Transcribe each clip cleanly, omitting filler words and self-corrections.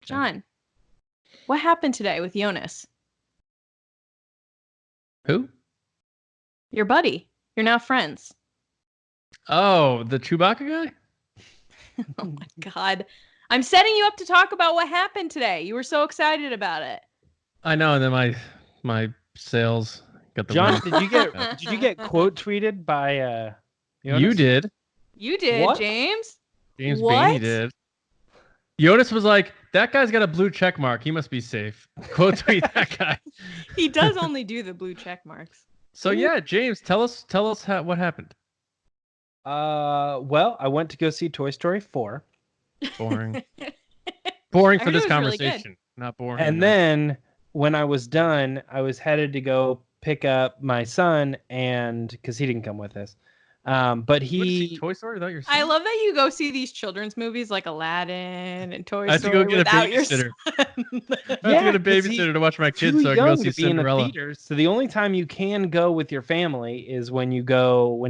John, what happened today with Joonas? Who? Your buddy. You're now friends. Oh, the Chewbacca guy? Oh my God. I'm setting you up to talk about what happened today. You were so excited about it. I know, and then my sales got the John, win. did you get quote tweeted by You did. You did, What? James. James What? Baney did. Jonas was like, that guy's got a blue check mark. He must be safe. Quote tweet that guy. He does only do the blue check marks. So yeah, James, tell us what happened. Well, I went to go see Toy Story 4. Boring. Boring I for heard this it was really conversation. Not boring. And then when I was done, I was headed to go pick up my son, and because he didn't come with us. But You went to see he Toy Story without your son? I love that you go see these children's movies like Aladdin and Toy I have to Story go get a without your babysitter. son. I have to get a 'cause babysitter to watch my kids too so I can go young see to be in a Cinderella. theater. So the only time you can go with your family is when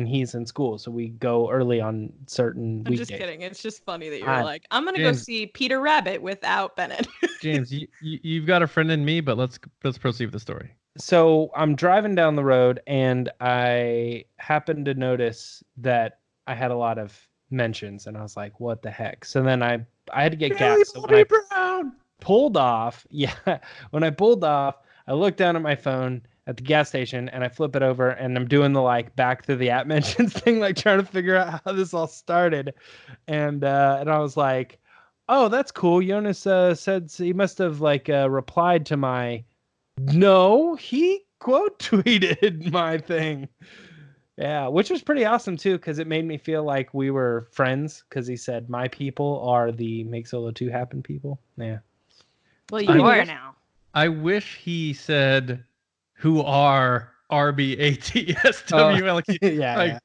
he's in school. So we go early on certain I'm weekdays. just kidding. It's just funny that you're I- like, I'm gonna go James- see Peter Rabbit without Bennett. James, you've got a friend in me, but let's proceed with the story. So I'm driving down the road, and I happened to notice that I had a lot of mentions, and I was like, "What the heck?" So then I had to get gas. So when I pulled off, when I pulled off, I looked down at my phone at the gas station, and I flip it over, and I'm doing the like back through the app mentions thing, like trying to figure out how this all started, and I was like, "Oh, that's cool." Jonas said he must have like replied to my. No, he quote tweeted my thing. Yeah, which was pretty awesome too, because it made me feel like we were friends. Because he said my people are the Make Solo 2 happen people. Yeah. Well, you are now. I wish he said, "Who are RBATSW?" Yeah.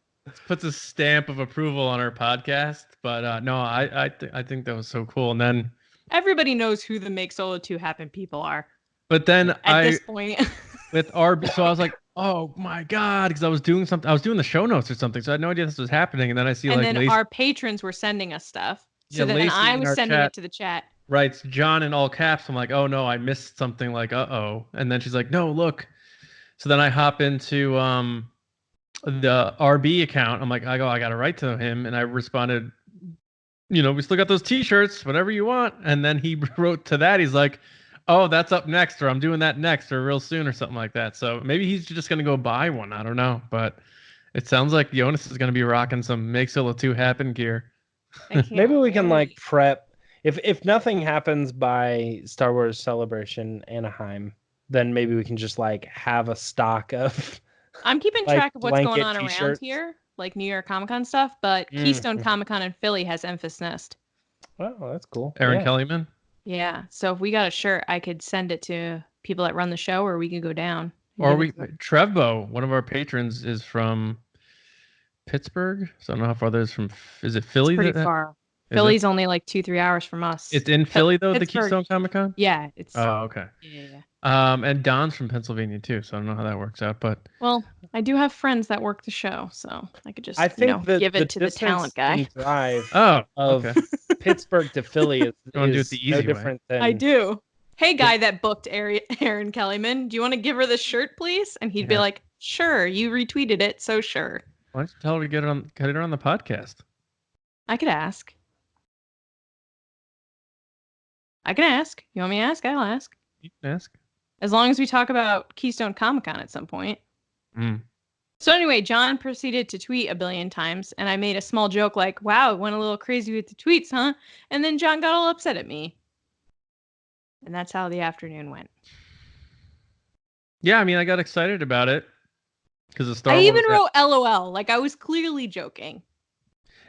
Puts a stamp of approval on our podcast. But no, I think that was so cool. And then Everybody knows who the Make Solo 2 happen people are but then at this point. with RB, so I was like, oh my God, because I was doing something. I was doing the show notes or something, so I had no idea this was happening. And then I see and like then Lacey, our patrons were sending us stuff. So Yeah, then Lacey I in was our sending chat it to the chat. writes John in all caps. I'm like, oh no, I missed something. Like, uh-oh. And then she's like, no, look. So then I hop into the RB account. I'm like, I got to write to him, and I responded, we still got those T-shirts, whatever you want. And then he wrote to that. He's like, oh, that's up next, or I'm doing that next, or real soon, or something like that. So maybe he's just gonna go buy one. I don't know, but it sounds like Jonas is gonna be rocking some Make Solo 2 happen gear. Maybe we can like prep. If nothing happens by Star Wars Celebration Anaheim, then maybe we can just like have a stock of. I'm keeping like, track of what's going blanket on around t-shirts. here, like New York Comic Con stuff. But Keystone Comic Con in Philly has Memphis Nest. Oh, that's cool. Aaron Yeah. Kellyman. Yeah, so if we got a shirt, I could send it to people that run the show, or we could go down. Or Trevbo, one of our patrons, is from Pittsburgh. So I don't know how far that is from. Is it Philly? It's pretty far. Philly's only like 2-3 hours from us. It's in Philly though, the Pittsburgh. Keystone Comic Con. Yeah, it's. Oh, okay. Yeah. And Don's from Pennsylvania too, so I don't know how that works out. But Well, I do have friends that work the show, so I could just I think give it to the talent guy. Drive oh, of okay. Pittsburgh to Philly is, You wanna do it is the no easy way. different than. I do. Hey, guy that booked Aaron Kellyman, do you want to give her the shirt, please? And he'd be Yeah. like, "Sure, you retweeted it, so sure." Why don't you tell her to get it on the podcast? I could ask. I can ask. You want me to ask? I'll ask. You can ask. As long as we talk about Keystone Comic Con at some point. Mm. So anyway, John proceeded to tweet a billion times, and I made a small joke like, wow, went a little crazy with the tweets, huh? And then John got all upset at me. And that's how the afternoon went. Yeah, I mean, I got excited about it because the Star I Wars. even wrote LOL, like I was clearly joking.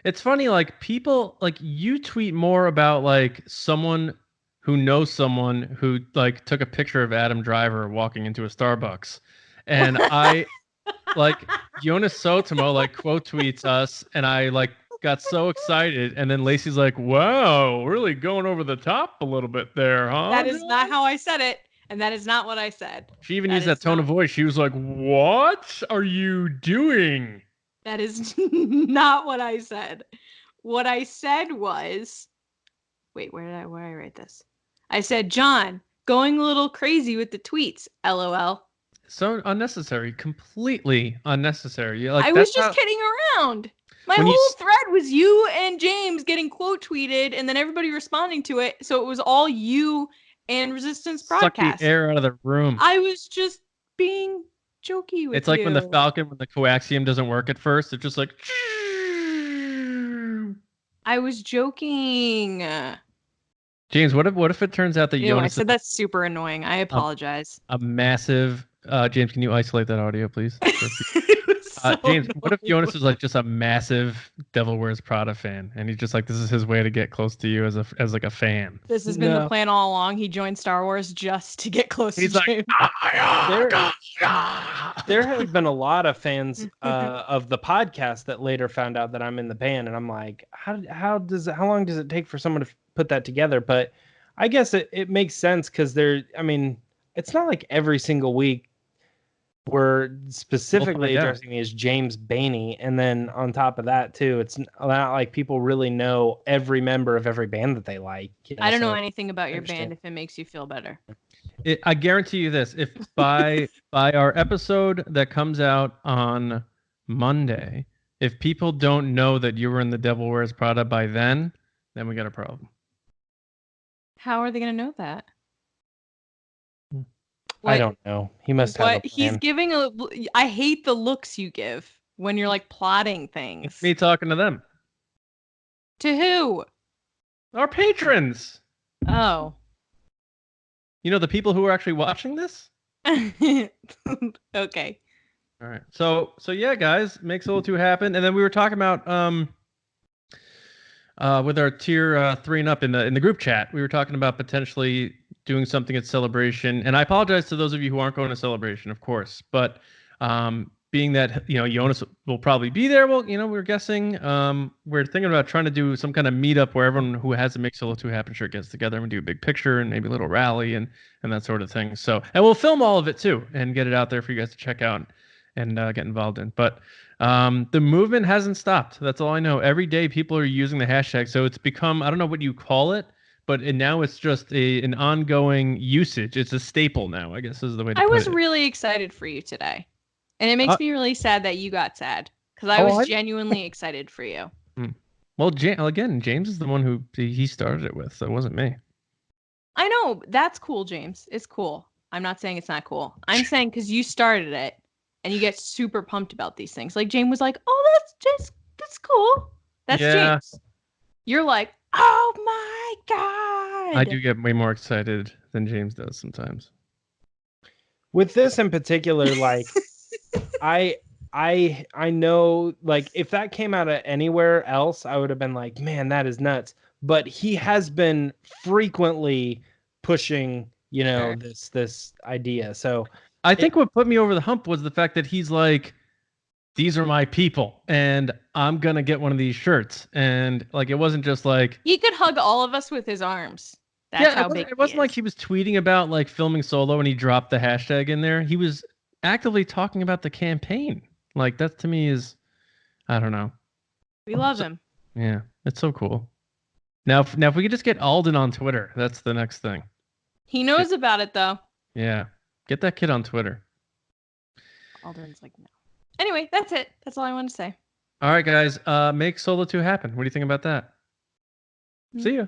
It's funny, like people, like you tweet more about like someone who knows someone who like took a picture of Adam Driver walking into a Starbucks, and I like Jonas Sotomo like quote tweets us, and I like got so excited, and then Lacey's like, "Wow, really going over the top a little bit there, huh?" That is not how I said it, and that is not what I said. She even used that tone of voice. She was like, "What are you doing?" That is not what I said. What I said was, wait, where did I write this? I said, John, going a little crazy with the tweets. LOL. So unnecessary, completely unnecessary. I was just kidding around. My whole thread was you and James getting quote tweeted and then everybody responding to it. So it was all you and Resistance Broadcast. Suck the air out of the room. I was just being jokey with you. It's like when the Falcon, when the coaxium doesn't work at first, it's just like... I was joking. James, what if it turns out that Joonas... I said that's super annoying. I apologize. A massive... James, can you isolate that audio, please? So James, what if Joonas is like just a massive Devil Wears Prada fan, and he's just like, this is his way to get close to you as like a fan? This has been the plan all along. He joined Star Wars just to get close to James. There have been a lot of fans of the podcast that later found out that I'm in the band, and I'm like, how long does it take for someone to put that together? But I guess it makes sense because it's not like every single week we're specifically addressing me as James Baney, and then on top of that too, it's not like people really know every member of every band that they like. I don't know anything about your band if it makes you feel better. I guarantee you this: if by our episode that comes out on Monday, if people don't know that you were in the Devil Wears Prada by then we got a problem. How are they going to know that? I don't know. He must have a plan. He's giving I hate the looks you give when you're like plotting things. It's me talking to them. To who? Our patrons. Oh. You know the people who are actually watching this? Okay. All right. So yeah, guys, make Solo 2 happen. And then we were talking about with our tier 3 and up in the group chat, we were talking about potentially doing something at Celebration. And I apologize to those of you who aren't going to Celebration, of course. But being that, Joonas will probably be there, well, we're guessing. We're thinking about trying to do some kind of meetup where everyone who has a Make Solo 2 Happen shirt gets together and do a big picture and maybe a little rally and that sort of thing. So, and we'll film all of it too and get it out there for you guys to check out and get involved in. But the movement hasn't stopped. That's all I know. Every day people are using the hashtag. So it's become, I don't know what you call it, but now it's just an ongoing usage. It's a staple now, I guess is the way to put it. I was really excited for you today. And it makes me really sad that you got sad. Because I was genuinely excited for you. Well, James is the one who he started it with. So it wasn't me. I know. That's cool, James. It's cool. I'm not saying it's not cool. I'm saying because you started it. And you get super pumped about these things. Like James was like, "Oh, that's cool." That's James. You're like, "Oh my god!" I do get way more excited than James does sometimes. With this in particular, like, I know, like, if that came out of anywhere else, I would have been like, "Man, that is nuts." But he has been frequently pushing, this idea. So. I think what put me over the hump was the fact that he's like, these are my people, and I'm going to get one of these shirts. And like, it wasn't just like... He could hug all of us with his arms. That's how big it wasn't like he was tweeting about like filming Solo and he dropped the hashtag in there. He was actively talking about the campaign. Like, that to me is, I don't know. We love him. Yeah, it's so cool. Now if we could just get Alden on Twitter, that's the next thing. He knows about it, though. Yeah. Get that kid on Twitter. Alden's like, no. Anyway, that's it. That's all I want to say. All right, guys. Make Solo 2 happen. What do you think about that? See ya.